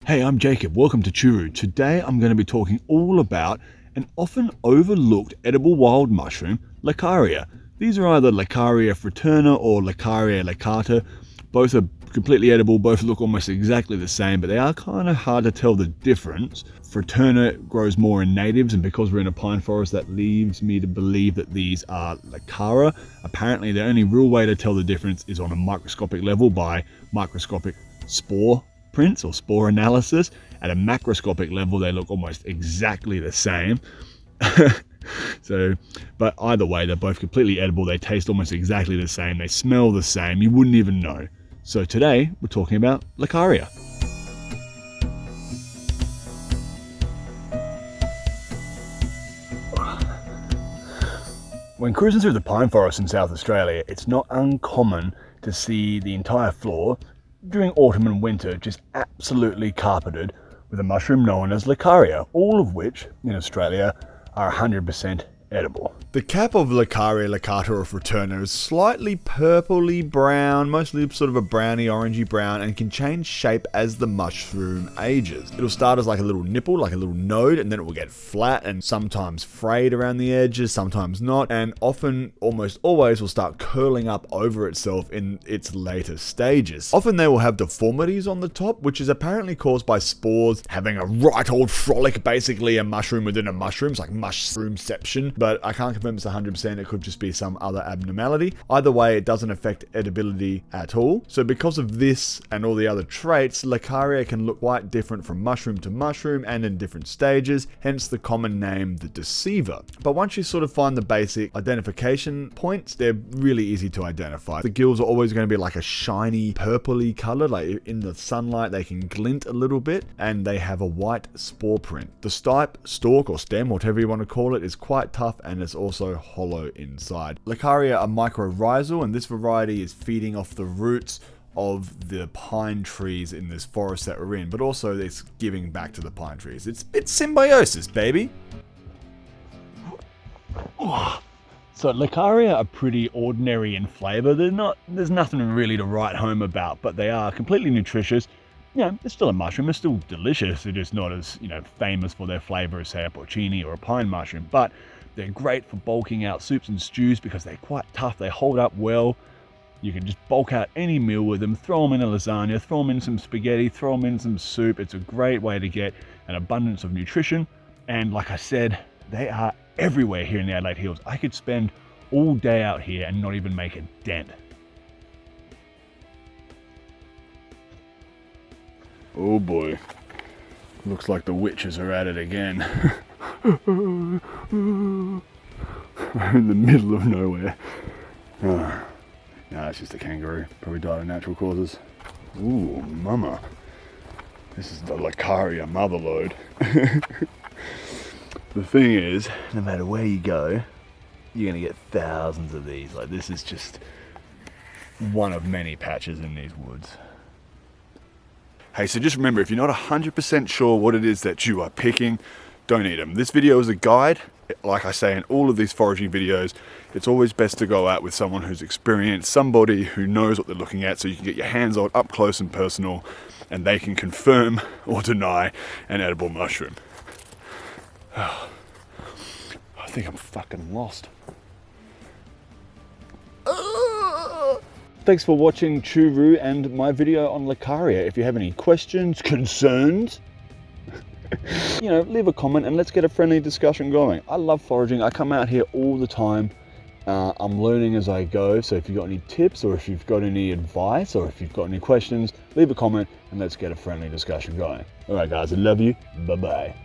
Hey, I'm Jacob. Welcome to Choo. Today I'm going to be talking all about an often overlooked edible wild mushroom, Laccaria. These are either Laccaria Fraterna or Laccaria Laccata. Both are completely edible, both look almost exactly the same, but they are kind of hard to tell the difference. Fraterna grows more in natives, and because we're in a pine forest, that leads me to believe that these are Laccaria. Apparently, the only real way to tell the difference is on a microscopic level by microscopic spore prints or spore analysis. At a macroscopic level, they look almost exactly the same. But either way, they're both completely edible. They taste almost exactly the same. They smell the same. You wouldn't even know. So today we're talking about Laccaria. When cruising through the pine forest in South Australia, it's not uncommon to see the entire floor during autumn and winter just absolutely carpeted with a mushroom known as Laccaria, all of which in Australia are 100% edible. The cap of Laccaria Laccata or Fraterna is slightly purpley brown, mostly sort of a browny orangey brown, and can change shape as the mushroom ages. It'll start as like a little nipple, like a little node, and then it will get flat and sometimes frayed around the edges, sometimes not, and often, almost always, will start curling up over itself in its later stages. Often they will have deformities on the top, which is apparently caused by spores having a right old frolic, basically a mushroom within a mushroom. It's like mushroomception, but I can't confirm it's 100%. It could just be some other abnormality. Either way, it doesn't affect edibility at all. So because of this and all the other traits, Laccaria can look quite different from mushroom to mushroom and in different stages, hence the common name, the deceiver. But once you sort of find the basic identification points, they're really easy to identify. The gills are always going to be like a shiny purpley color, like in the sunlight they can glint a little bit, and they have a white spore print. The stipe, stalk, or stem, whatever you want to call it, is quite tough and it's also hollow inside. Laccaria are mycorrhizal, and this variety is feeding off the roots of the pine trees in this forest that we're in, but also it's giving back to the pine trees. It's symbiosis, baby. So Laccaria are pretty ordinary in flavor. There's nothing really to write home about, but they are completely nutritious. You know, it's still a mushroom, it's still delicious. They're just not as, famous for their flavor as, say, a porcini or a pine mushroom, but they're great for bulking out soups and stews because they're quite tough. They hold up well. You can just bulk out any meal with them, throw them in a lasagna, throw them in some spaghetti, throw them in some soup. It's a great way to get an abundance of nutrition. And like I said, they are everywhere here in the Adelaide Hills. I could spend all day out here and not even make a dent. Oh boy, looks like the witches are at it again. We're in the middle of nowhere. No, it's just a kangaroo. Probably died of natural causes. Ooh, mama. This is the Laccaria Motherlode. The thing is, no matter where you go, you're going to get thousands of these. Like, this is just one of many patches in these woods. Hey, so just remember, if you're not 100% sure what it is that you are picking, don't eat them. This video is a guide. Like I say in all of these foraging videos, it's always best to go out with someone who's experienced, somebody who knows what they're looking at, so you can get your hands on up close and personal, and they can confirm or deny an edible mushroom. I think I'm fucking lost. Thanks for watching Choo and my video on Laccaria. If you have any questions, concerns, leave a comment and let's get a friendly discussion going. I love foraging. I come out here all the time. I'm learning as I go. So if you've got any tips or if you've got any advice or if you've got any questions, leave a comment and let's get a friendly discussion going. All right, guys, I love you. Bye-bye.